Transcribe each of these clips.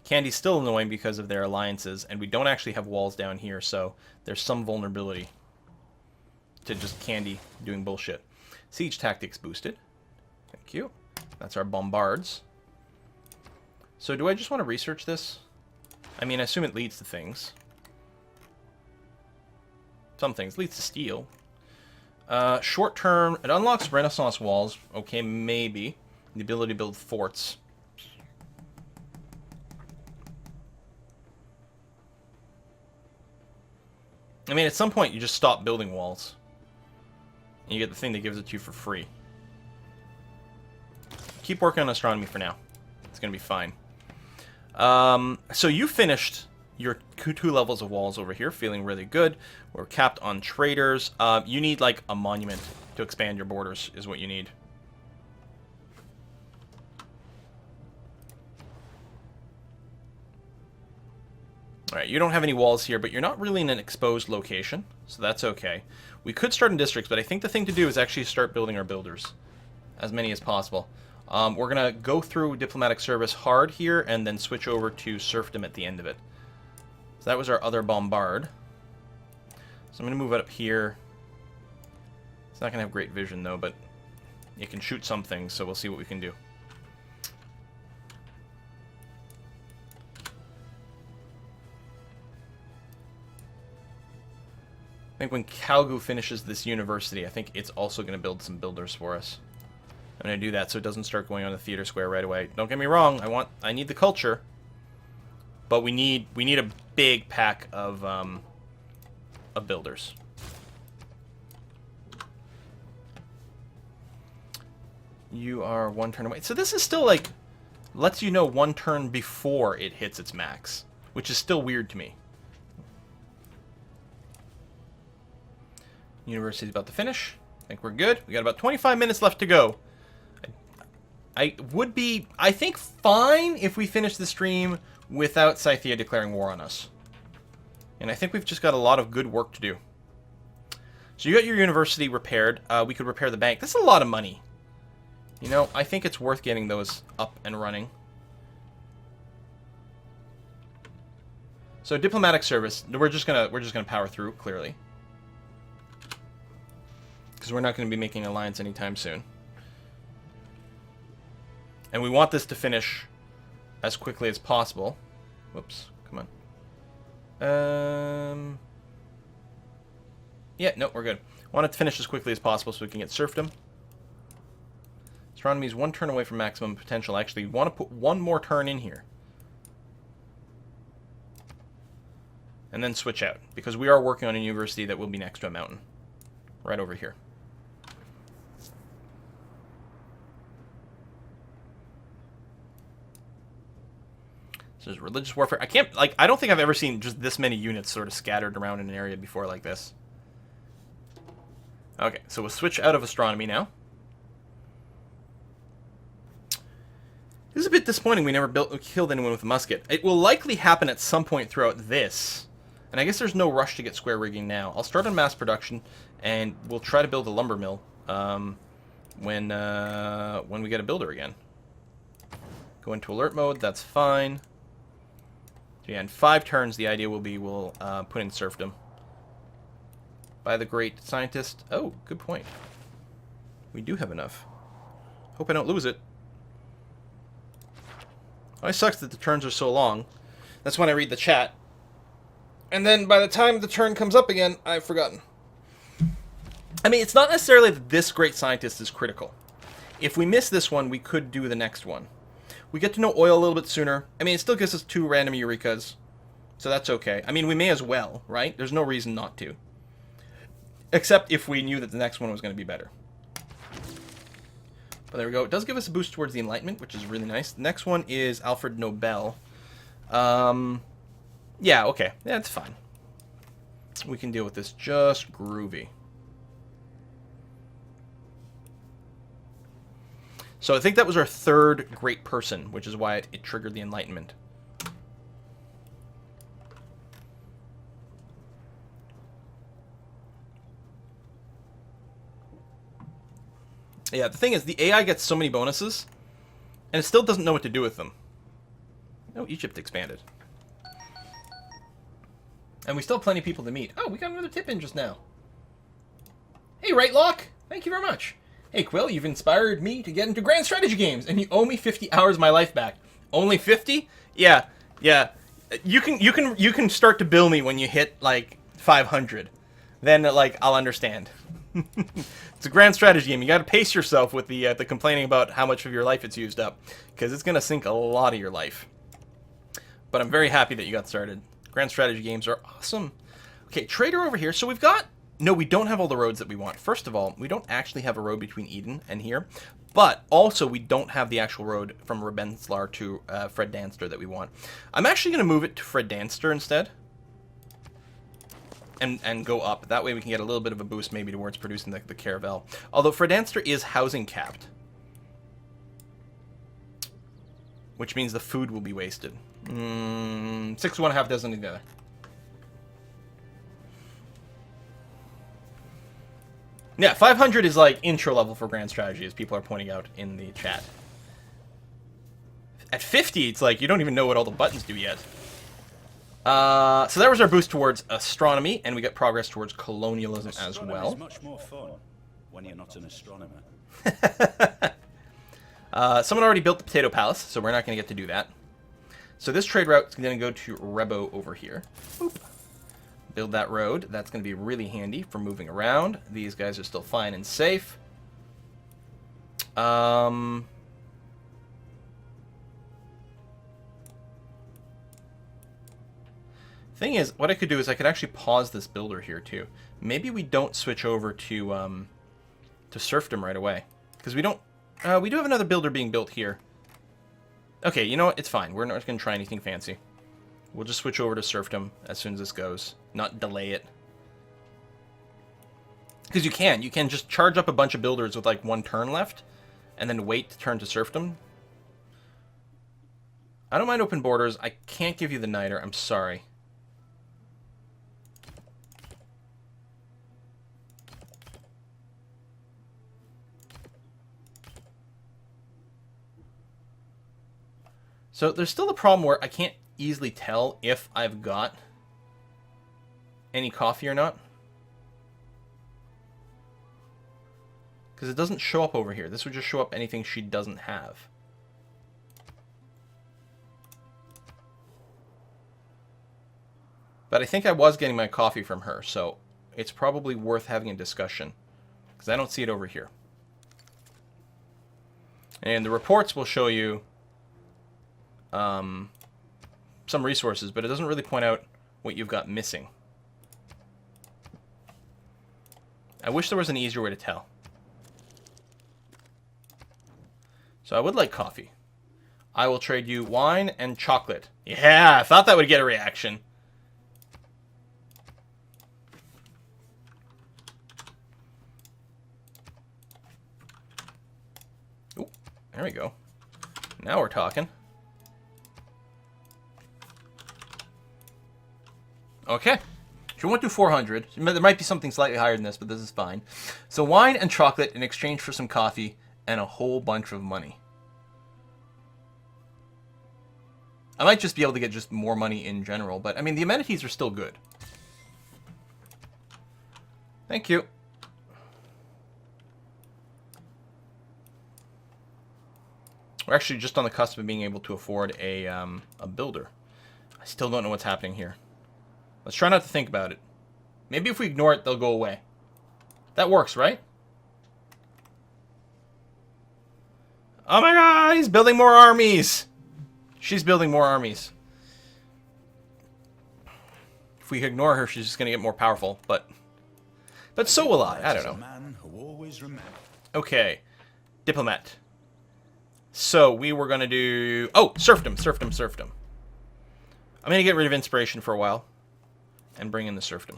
Candy's still annoying because of their alliances, and we don't actually have walls down here, so there's some vulnerability to just Candy doing bullshit. Siege tactics boosted. Thank you. That's our bombards. So do I just want to research this? I mean, I assume it leads to things. Some things. Leads to steel. Short term, it unlocks Renaissance walls. Okay, maybe. The ability to build forts. I mean, at some point, you just stop building walls. And you get the thing that gives it to you for free. Keep working on astronomy for now. It's going to be fine. So you finished your 2 levels of walls over here, feeling really good. We're capped on traders. You need, like, a monument to expand your borders, is what you need. Alright, you don't have any walls here, but you're not really in an exposed location, so that's okay. We could start in districts, but I think the thing to do is actually start building our builders. As many as possible. We're going to go through diplomatic service hard here, and then switch over to serfdom at the end of it. So that was our other bombard. So I'm going to move it up here. It's not going to have great vision, though, but it can shoot some things, so we'll see what we can do. I think when Calgu finishes this university, I think it's also going to build some builders for us. I'm going to do that so it doesn't start going on the theater square right away. Don't get me wrong, I need the culture, but we need a big pack of builders. You are 1 turn away. So this is still like lets you know 1 turn before it hits its max, which is still weird to me. University's about to finish. I think we're good. We got about 25 minutes left to go. I would be, I think, fine if we finish the stream without Scythia declaring war on us. And I think we've just got a lot of good work to do. So you got your university repaired. We could repair the bank. That's a lot of money. You know, I think it's worth getting those up and running. So diplomatic service, we're just gonna power through, clearly. Because we're not going to be making an alliance anytime soon. And we want this to finish as quickly as possible. Whoops, come on. Yeah, no, we're good. Want it to finish as quickly as possible so we can get serfdom. Astronomy is 1 turn away from maximum potential. Actually, we want to put 1 more turn in here. And then switch out. Because we are working on a university that will be next to a mountain. Right over here. There's religious warfare. I don't think I've ever seen just this many units sort of scattered around in an area before like this. Okay, so we'll switch out of astronomy now. This is a bit disappointing we never killed anyone with a musket. It will likely happen at some point throughout this. And I guess there's no rush to get square rigging now. I'll start on mass production, and we'll try to build a lumber mill when we get a builder again. Go into alert mode, that's fine. So yeah, in 5 turns, the idea will be we'll put in serfdom. By the great scientist. Oh, good point. We do have enough. Hope I don't lose it. Always sucks that the turns are so long. That's when I read the chat. And then by the time the turn comes up again, I've forgotten. I mean, it's not necessarily that this great scientist is critical. If we miss this one, we could do the next one. We get to know oil a little bit sooner. I mean, it still gives us 2 random Eurekas. So that's okay. I mean, we may as well, right? There's no reason not to. Except if we knew that the next one was going to be better. But there we go. It does give us a boost towards the Enlightenment, which is really nice. The next one is Alfred Nobel. Yeah, okay. That's fine. We can deal with this just groovy. So I think that was our 3rd great person, which is why it triggered the Enlightenment. Yeah, the thing is, the AI gets so many bonuses, and it still doesn't know what to do with them. Oh, Egypt expanded. And we still have plenty of people to meet. Oh, we got another tip in just now. Hey, Right Lock! Thank you very much. Hey, Quill, you've inspired me to get into grand strategy games, and you owe me 50 hours of my life back. Only 50? Yeah. You can start to bill me when you hit, like, 500. Then, like, I'll understand. It's a grand strategy game. You got to pace yourself with the complaining about how much of your life it's used up, because it's going to sink a lot of your life. But I'm very happy that you got started. Grand strategy games are awesome. Okay, trader over here. So we've got... No, we don't have all the roads that we want. First of all, we don't actually have a road between Eden and here. But also, we don't have the actual road from Rebenslar to Fred Danster that we want. I'm actually going to move it to Fred Danster instead. And go up. That way we can get a little bit of a boost maybe towards producing the caravel. Although Fred Danster is housing capped. Which means the food will be wasted. 6.5 doesn't together. Yeah, 500 is like intro level for grand strategy, as people are pointing out in the chat. At 50, it's like you don't even know what all the buttons do yet. So that was our boost towards astronomy, and we got progress towards colonialism as well. Is much more fun when you're not an astronomer. Someone already built the Potato Palace, so we're not going to get to do that. So this trade route is going to go to Rebo over here. Boop. Build that road. That's going to be really handy for moving around. These guys are still fine and safe. Thing is, what I could do is I could actually pause this builder here too. Maybe we don't switch over to serfdom right away, because we don't. We do have another builder being built here. Okay, you know what? It's fine. We're not going to try anything fancy. We'll just switch over to serfdom as soon as this goes. Not delay it. Because you can. You can just charge up a bunch of builders with like one turn left, and then wait to turn to serfdom. I don't mind open borders. I can't give you the niter. I'm sorry. So there's still the problem where I can't easily tell if I've got any coffee or not. Because it doesn't show up over here. This would just show up anything she doesn't have. But I think I was getting my coffee from her, so it's probably worth having a discussion. Because I don't see it over here. And the reports will show you some resources, but it doesn't really point out what you've got missing. I wish there was an easier way to tell. So I would like coffee. I will trade you wine and chocolate. Yeah, I thought that would get a reaction. Ooh, there we go. Now we're talking. Okay. She won't do 400. There might be something slightly higher than this, but this is fine. So wine and chocolate in exchange for some coffee and a whole bunch of money. I might just be able to get just more money in general, but I mean, the amenities are still good. Thank you. We're actually just on the cusp of being able to afford a builder. I still don't know what's happening here. Let's try not to think about it. Maybe if we ignore it, they'll go away. That works, right? Oh my god, he's building more armies! She's building more armies. If we ignore her, she's just going to get more powerful, but so will I don't know. Okay. Diplomat. So, we were going to do... Oh, serfdom. I'm going to get rid of inspiration for a while. And bring in the serfdom.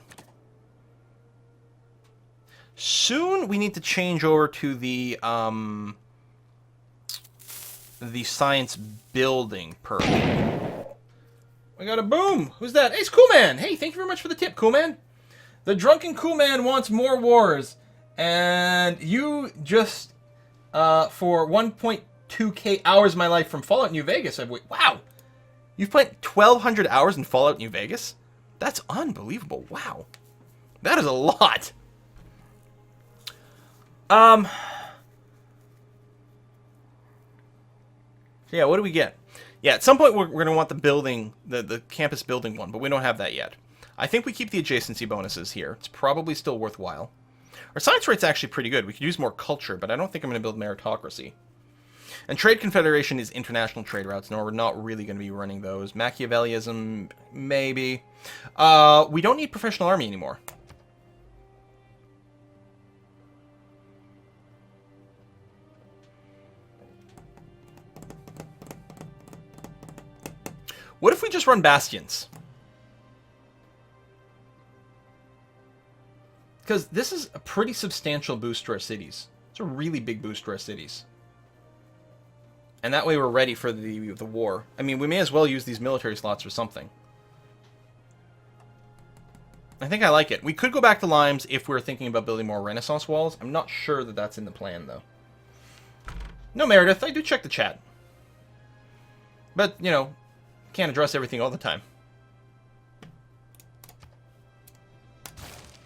Soon we need to change over to the science building perk. We got a boom! Who's that? Hey, it's Cool Man! Hey, thank you very much for the tip, Cool Man! The drunken Cool Man wants more wars. And you just, for 1.2k hours of my life from Fallout New Vegas, wow! You've played 1,200 hours in Fallout New Vegas? That's unbelievable. Wow. That is a lot. Yeah, what do we get? Yeah, at some point we're going to want the building, the campus building one, but we don't have that yet. I think we keep the adjacency bonuses here. It's probably still worthwhile. Our science rate's actually pretty good. We could use more culture, but I don't think I'm going to build meritocracy. And Trade Confederation is international trade routes. No, we're not really going to be running those. Machiavellism, maybe. We don't need professional army anymore. What if we just run bastions? Because this is a pretty substantial boost to our cities. It's a really big boost to our cities. And that way we're ready for the war. I mean, we may as well use these military slots for something. I think I like it. We could go back to limes if we're thinking about building more Renaissance walls. I'm not sure that that's in the plan, though. No, Meredith, I do check the chat. But, you know, can't address everything all the time.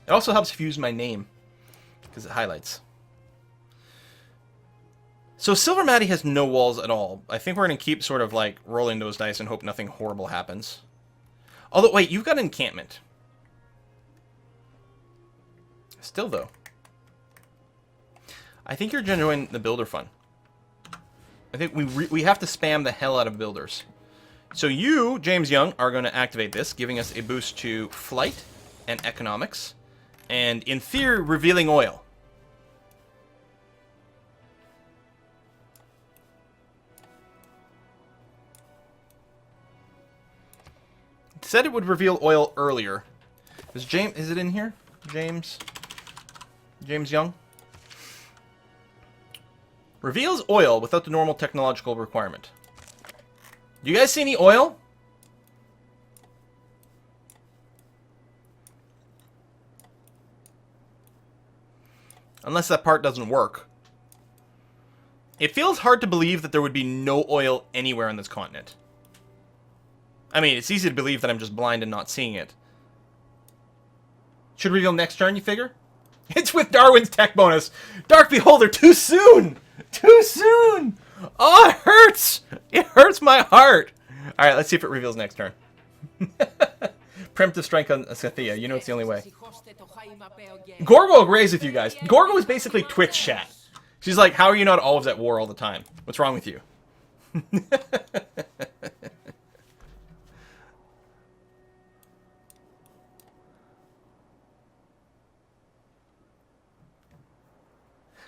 It also helps if you use my name, because it highlights. So Silver Maddie has no walls at all. I think we're going to keep sort of like rolling those dice and hope nothing horrible happens. Although, wait, you've got an encampment. Still, though. I think you're going to join the builder fund. I think we have to spam the hell out of builders. So you, James Young, are going to activate this, giving us a boost to flight and economics. And, in theory, revealing oil. It said it would reveal oil earlier. Is it in here? James Young? Reveals oil without the normal technological requirement. Do you guys see any oil? Unless that part doesn't work. It feels hard to believe that there would be no oil anywhere on this continent. I mean, it's easy to believe that I'm just blind and not seeing it. Should reveal next turn, you figure? It's with Darwin's tech bonus. Dark Beholder, too soon! Too soon! Oh, it hurts! It hurts my heart! Alright, let's see if it reveals next turn. Preemptive strike on Scythia. You know it's the only way. Gorgo agrees with you guys. Gorgo is basically Twitch chat. She's like, how are you not always at war all the time? What's wrong with you?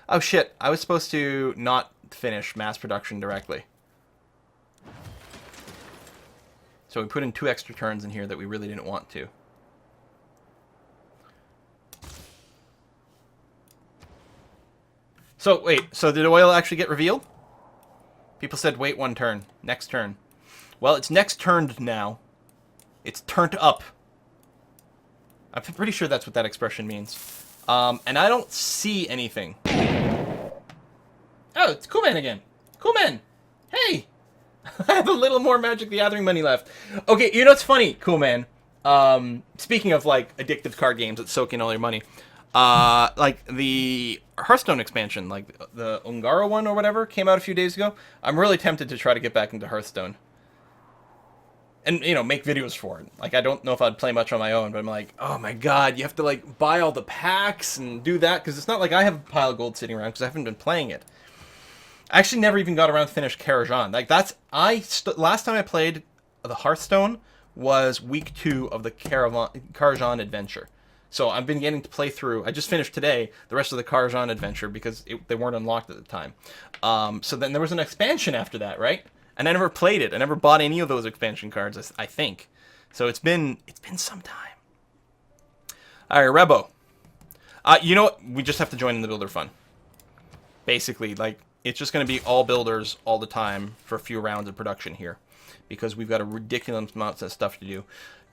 Oh shit, I was supposed to not finish mass production directly. So we put in 2 extra turns in here that we really didn't want to. So, wait, so did oil actually get revealed? People said wait 1 turn, next turn. Well, it's next turned now. It's turned up. I'm pretty sure that's what that expression means. And I don't see anything. Oh, it's Coolman again. Coolman! Hey! I have a little more Magic the Gathering money left. Okay, you know what's funny, Coolman? Speaking of, like, addictive card games that soak in all your money. Like, the Hearthstone expansion, like, the Ungaro one or whatever, came out a few days ago. I'm really tempted to try to get back into Hearthstone. And, you know, make videos for it. Like, I don't know if I'd play much on my own, but I'm like, oh my god, you have to, like, buy all the packs and do that, because it's not like I have a pile of gold sitting around, because I haven't been playing it. I actually never even got around to finish Karajan. Like, that's... last time I played the Hearthstone was week 2 of the Karajan adventure. So I've been getting to play through... I just finished today the rest of the Karajan adventure, because they weren't unlocked at the time. So then there was an expansion after that, right? And I never played it. I never bought any of those expansion cards, I think. So it's been some time. Alright, Rebo. You know what? We just have to join in the builder fun. Basically, like, it's just going to be all builders all the time for a few rounds of production here. Because we've got a ridiculous amount of stuff to do.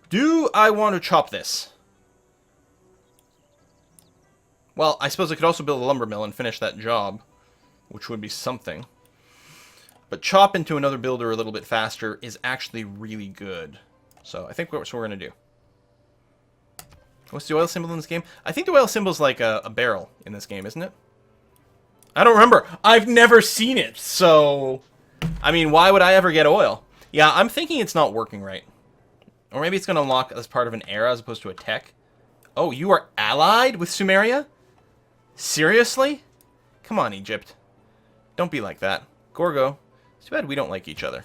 Do I want to chop this? Well, I suppose I could also build a lumber mill and finish that job. Which would be something. But chop into another builder a little bit faster is actually really good. So I think that's what we're going to do. What's the oil symbol in this game? I think the oil symbol is like a barrel in this game, isn't it? I don't remember. I've never seen it, so... I mean, why would I ever get oil? Yeah, I'm thinking it's not working right. Or maybe it's going to unlock as part of an era as opposed to a tech. Oh, you are allied with Sumeria? Seriously? Come on, Egypt. Don't be like that. Gorgo. It's too bad we don't like each other.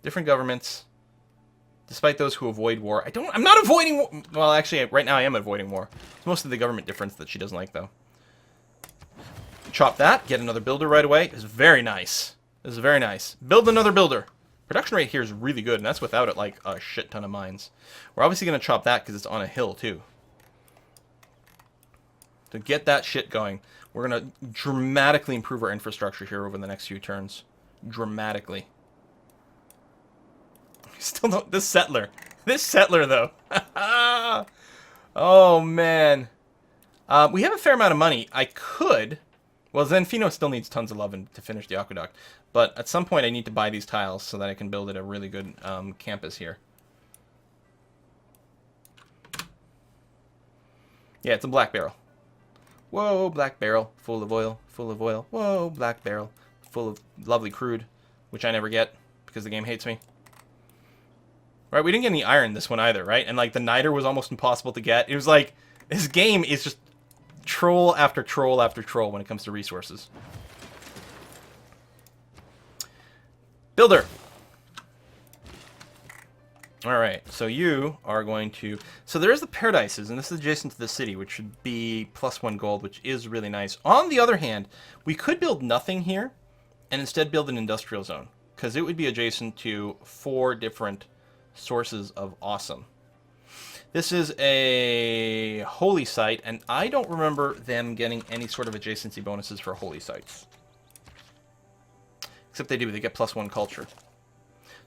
Different governments. Despite those who avoid war. I'm not avoiding war. Well, actually, right now I am avoiding war. It's mostly the government difference that she doesn't like, though. Chop that. Get another builder right away. It's very nice. This is very nice. Build another builder. Production rate here is really good, and that's without it, like, a shit ton of mines. We're obviously going to chop that because it's on a hill, too. To get that shit going, we're going to dramatically improve our infrastructure here over the next few turns. Dramatically. Still don't... This settler, though. Oh, man. We have a fair amount of money. I could... Well, Zenfino still needs tons of love to finish the aqueduct. But at some point, I need to buy these tiles so that I can build it a really good campus here. Yeah, it's a black barrel. Whoa, black barrel, full of oil, full of oil. Whoa, black barrel, full of lovely crude, which I never get because the game hates me. Right, we didn't get any iron this one either, right? And, like, the niter was almost impossible to get. It was like, this game is just troll after troll after troll when it comes to resources. Builder! Alright, so you are going to... So there's the paradises, and this is adjacent to the city, which should be +1 gold, which is really nice. On the other hand, we could build nothing here, and instead build an industrial zone, because it would be adjacent to 4 different sources of awesome. This is a holy site, and I don't remember them getting any sort of adjacency bonuses for holy sites. Except they do, they get +1 culture.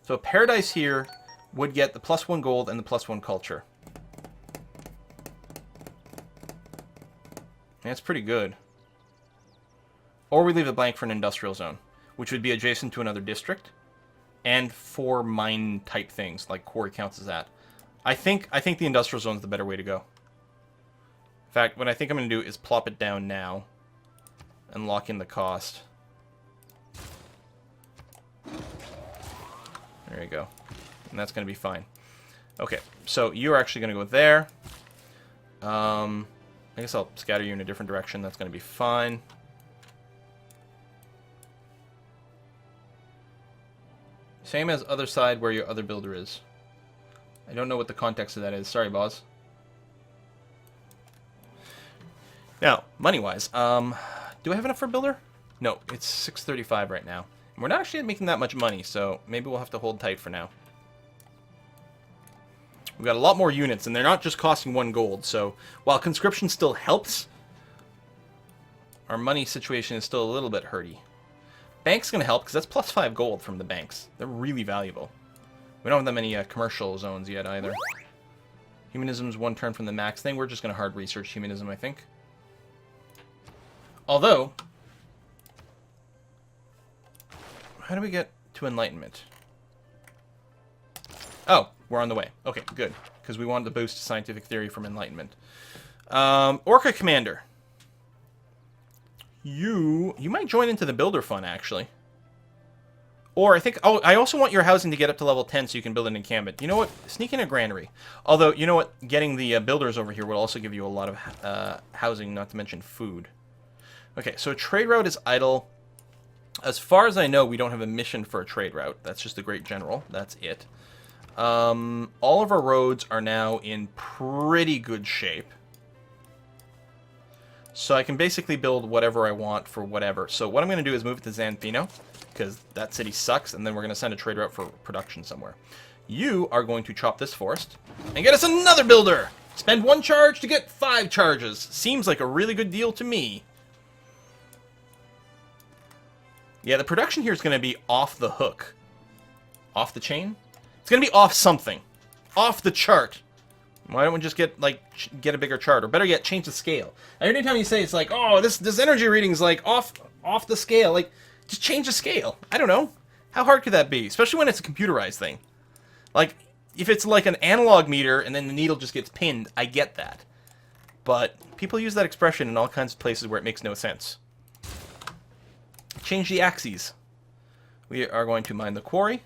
So a paradise here would get the +1 gold and the +1 culture. That's pretty good. Or we leave it blank for an industrial zone, which would be adjacent to another district, and 4 mine type things, like quarry counts as that. I think the industrial zone is the better way to go. In fact, what I think I'm going to do is plop it down now and lock in the cost. There you go. And that's going to be fine. Okay, so you're actually going to go there. I guess I'll scatter you in a different direction. That's going to be fine. Same as other side where your other builder is. I don't know what the context of that is. Sorry, boss. Now, money-wise, do I have enough for a builder? No, it's 635 right now. And we're not actually making that much money, so maybe we'll have to hold tight for now. We've got a lot more units, and they're not just costing 1 gold, so while conscription still helps, our money situation is still a little bit hurty. Bank's going to help, because that's +5 gold from the banks. They're really valuable. We don't have that many commercial zones yet, either. Humanism's 1 turn from the max thing. We're just going to hard research humanism, I think. Although, how do we get to enlightenment? Oh, we're on the way. Okay, good. Because we wanted to boost scientific theory from enlightenment. Orca Commander. You might join into the Builder Fund, actually. Or I think... Oh, I also want your housing to get up to level 10 so you can build an encampment. You know what? Sneak in a granary. Although, you know what? Getting the builders over here will also give you a lot of housing, not to mention food. Okay, so trade route is idle. As far as I know, we don't have a mission for a trade route. That's just the Great General. That's it. All of our roads are now in pretty good shape. So I can basically build whatever I want for whatever. So what I'm going to do is move it to Zanfino, because that city sucks, and then we're going to send a trade route for production somewhere. You are going to chop this forest and get us another builder! Spend 1 charge to get 5 charges. Seems like a really good deal to me. Yeah, the production here is going to be off the hook. Off the chain? It's going to be off something. Off the chart. Why don't we just get, like, get a bigger chart? Or better yet, change the scale. Every time you say it's like, oh, this energy reading's, like, off the scale, like, just change the scale. I don't know. How hard could that be? Especially when it's a computerized thing. Like, if it's like an analog meter and then the needle just gets pinned, I get that. But people use that expression in all kinds of places where it makes no sense. Change the axes. We are going to mine the quarry,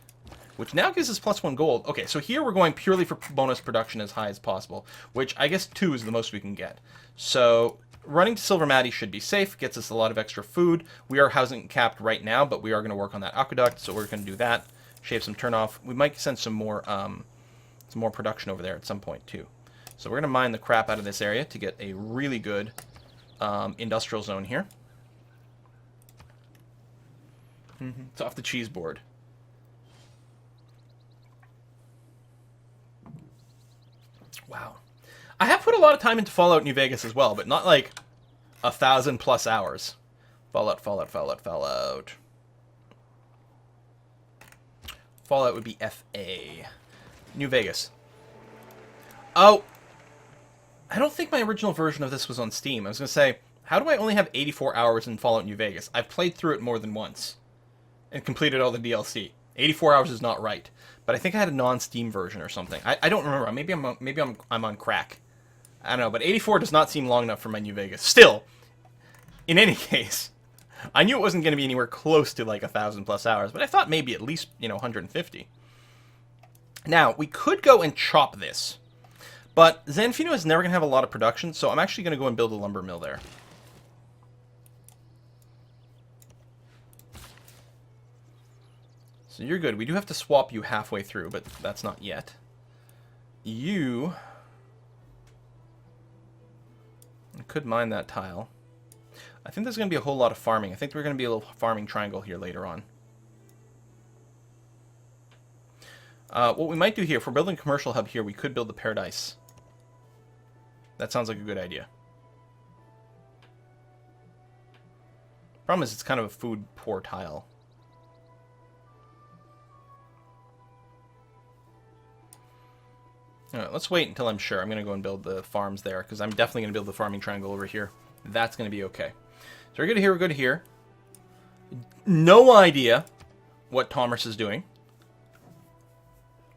which now gives us +1 gold. Okay, so here we're going purely for bonus production as high as possible, which I guess 2 is the most we can get. So running to Silver Maddie should be safe, gets us a lot of extra food. We are housing capped right now, but we are going to work on that aqueduct, so we're going to do that. Shave some turnoff. We might send some more production over there at some point too. So we're going to mine the crap out of this area to get a really good industrial zone here. It's off the cheese board. Wow. I have put a lot of time into Fallout New Vegas as well, but not like 1,000+ hours. Fallout. Fallout would be FA. New Vegas. Oh! I don't think my original version of this was on Steam. I was going to say, how do I only have 84 hours in Fallout New Vegas? I've played through it more than once. And completed all the DLC. 84 hours is not right. But I think I had a non-Steam version or something. I don't remember. Maybe I'm on crack. I don't know, but 84 does not seem long enough for my New Vegas. Still, in any case, I knew it wasn't going to be anywhere close to like 1,000+ hours, but I thought maybe at least, 150. Now, we could go and chop this, but Zanfino is never going to have a lot of production, so I'm actually going to go and build a lumber mill there. So you're good. We do have to swap you halfway through, but that's not yet. You... I could mine that tile. I think there's going to be a whole lot of farming. I think we're going to be a little farming triangle here later on. What we might do here, if we're building a commercial hub here, we could build the paradise. That sounds like a good idea. Problem is, it's kind of a food-poor tile. Alright, let's wait until I'm sure. I'm going to go and build the farms there, because I'm definitely going to build the farming triangle over here. That's going to be okay. So we're good here, we're good here. No idea what Thomas is doing.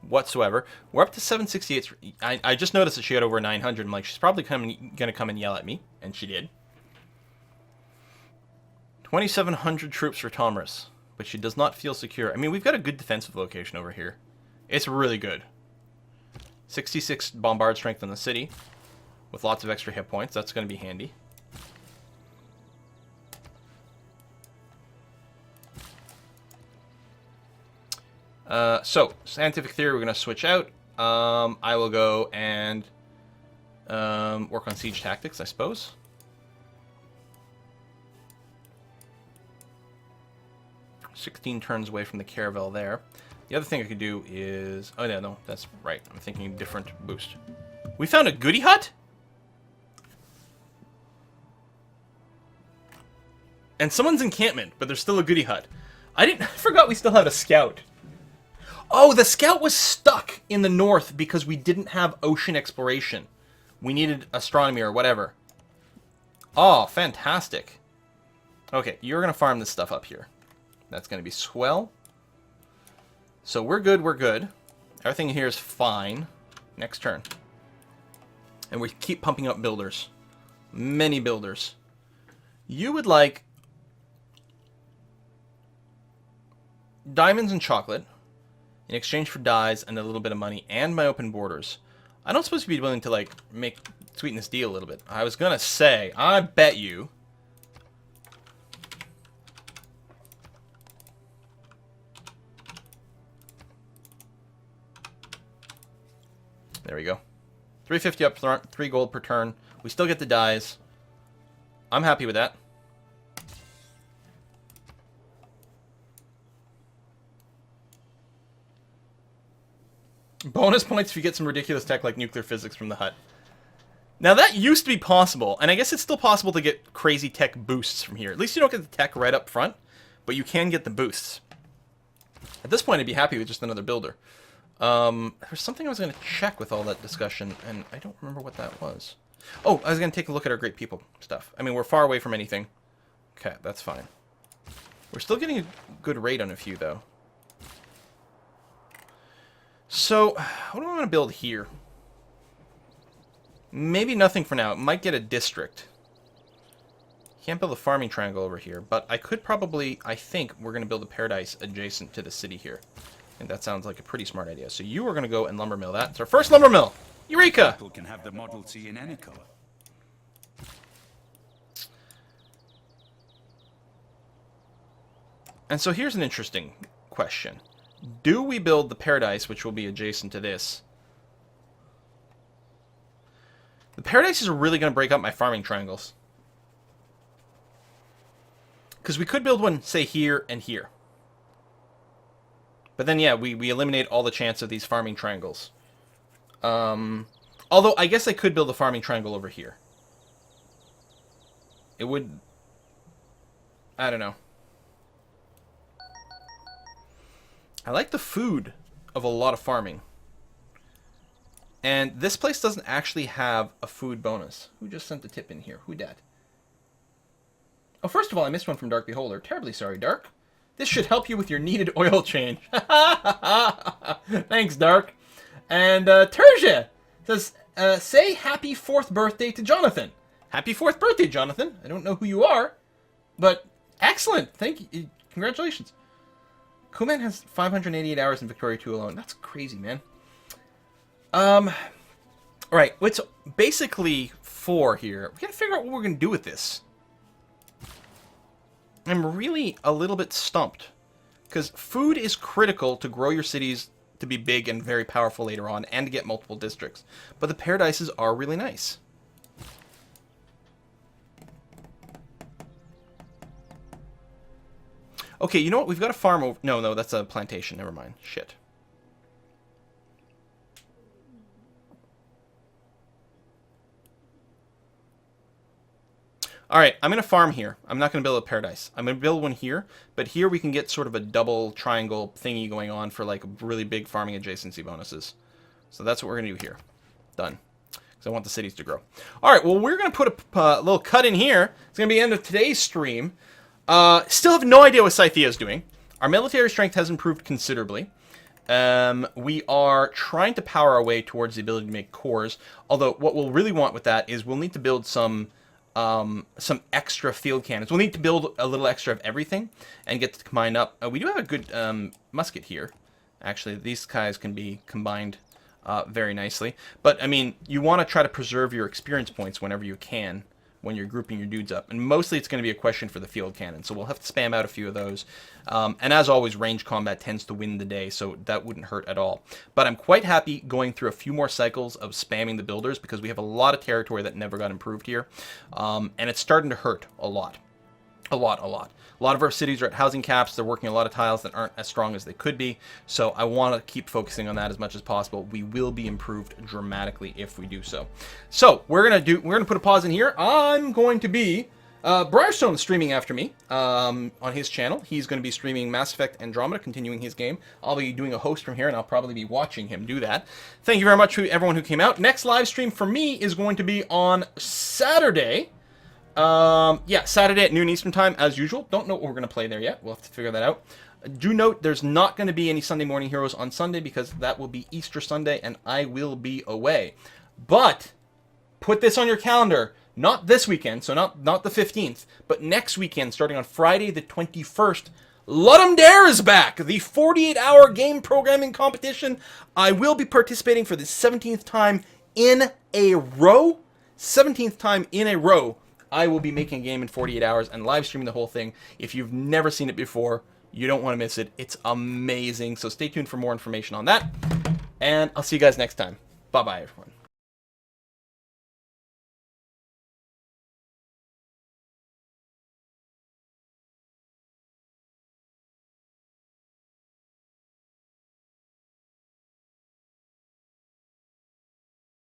Whatsoever. We're up to 768. I just noticed that she had over 900. I'm like, she's probably going to come and yell at me. And she did. 2,700 troops for Thomas. But she does not feel secure. I mean, we've got a good defensive location over here. It's really good. 66 bombard strength in the city, with lots of extra hit points. That's going to be handy. So, scientific theory we're going to switch out. I will go and work on siege tactics, I suppose. $16 turns away from the caravel there. The other thing I could do is... Oh, yeah, no, that's right. I'm thinking different boost. We found a goody hut? And someone's encampment, but there's still a goody hut. I forgot we still had a scout. Oh, the scout was stuck in the north because we didn't have ocean exploration. We needed astronomy or whatever. Oh, fantastic. Okay, you're going to farm this stuff up here. That's going to be swell. So we're good, we're good. Everything here is fine. Next turn. And we keep pumping up builders. Many builders. You would like diamonds and chocolate in exchange for dyes and a little bit of money and my open borders. I don't suppose you'd be willing to, like, sweeten this deal a little bit. I was gonna say, I bet you... There we go. 350 up front, 3 gold per turn. We still get the dyes. I'm happy with that. Bonus points if you get some ridiculous tech like nuclear physics from the hut. Now that used to be possible, and I guess it's still possible to get crazy tech boosts from here. At least you don't get the tech right up front, but you can get the boosts. At this point, I'd be happy with just another builder. There's something I was going to check with all that discussion, and I don't remember what that was. Oh, I was going to take a look at our great people stuff. I mean, we're far away from anything. Okay, that's fine. We're still getting a good rate on a few, though. So, what do I want to build here? Maybe nothing for now. It might get a district. Can't build a farming triangle over here, but I could probably, I think we're going to build a paradise adjacent to the city here. I think that sounds like a pretty smart idea. So you are going to go and lumber mill that. It's our first lumber mill! Eureka! People can have the Model T in any color. And so here's an interesting question. Do we build the paradise, which will be adjacent to this? The paradise is really going to break up my farming triangles. Because we could build one, say, here and here. But then, yeah, we eliminate all the chance of these farming triangles. Although, I guess I could build a farming triangle over here. It would... I don't know. I like the food of a lot of farming. And this place doesn't actually have a food bonus. Who just sent the tip in here? Who dat? Oh, first of all, I missed one from Dark Beholder. Terribly sorry, Dark. This should help you with your needed oil change. Thanks, Dark. And Terja says, say happy 4th birthday to Jonathan. Happy 4th birthday, Jonathan. I don't know who you are, but excellent. Thank you. Congratulations. Kuman has 588 hours in Victoria 2 alone. That's crazy, man. Alright, it's basically 4 here. We gotta figure out what we're gonna do with this. I'm really a little bit stumped. Because food is critical to grow your cities to be big and very powerful later on, and to get multiple districts. But the paradises are really nice. Okay, you know what? We've got a farm over... No, that's a plantation. Never mind. Shit. Alright, I'm going to farm here. I'm not going to build a paradise. I'm going to build one here, but here we can get sort of a double triangle thingy going on for like really big farming adjacency bonuses. So that's what we're going to do here. Done. Because I want the cities to grow. Alright, well, we're going to put a little cut in here. It's going to be the end of today's stream. Still have no idea what Scythia is doing. Our military strength has improved considerably. We are trying to power our way towards the ability to make cores. Although what we'll really want with that is we'll need to build some extra field cannons. We'll need to build a little extra of everything and get to combine up. We do have a good musket here. Actually, these guys can be combined very nicely. But, I mean, you want to try to preserve your experience points whenever you can when you're grouping your dudes up. And mostly it's going to be a question for the field cannon, so we'll have to spam out a few of those. And as always, range combat tends to win the day, so that wouldn't hurt at all. But I'm quite happy going through a few more cycles of spamming the builders, because we have a lot of territory that never got improved here. And it's starting to hurt a lot. A lot. A lot of our cities are at housing caps. They're working a lot of tiles that aren't as strong as they could be. So I want to keep focusing on that as much as possible. We will be improved dramatically if we do so. So we're gonna put a pause in here. I'm going to be Briarstone streaming after me on his channel. He's going to be streaming Mass Effect Andromeda, continuing his game. I'll be doing a host from here, and I'll probably be watching him do that. Thank you very much to everyone who came out. Next live stream for me is going to be on Saturday. Yeah, Saturday at noon Eastern time, as usual. Don't know what we're going to play there yet. We'll have to figure that out. Do note, there's not going to be any Sunday Morning Heroes on Sunday, because that will be Easter Sunday, and I will be away. But, put this on your calendar. Not this weekend, so not the 15th, but next weekend, starting on Friday the 21st, Ludum Dare is back! The 48-hour game programming competition. I will be participating for the 17th time in a row. 17th time in a row. I will be making a game in 48 hours and live streaming the whole thing. If you've never seen it before, you don't want to miss it. It's amazing. So stay tuned for more information on that. And I'll see you guys next time. Bye-bye, everyone.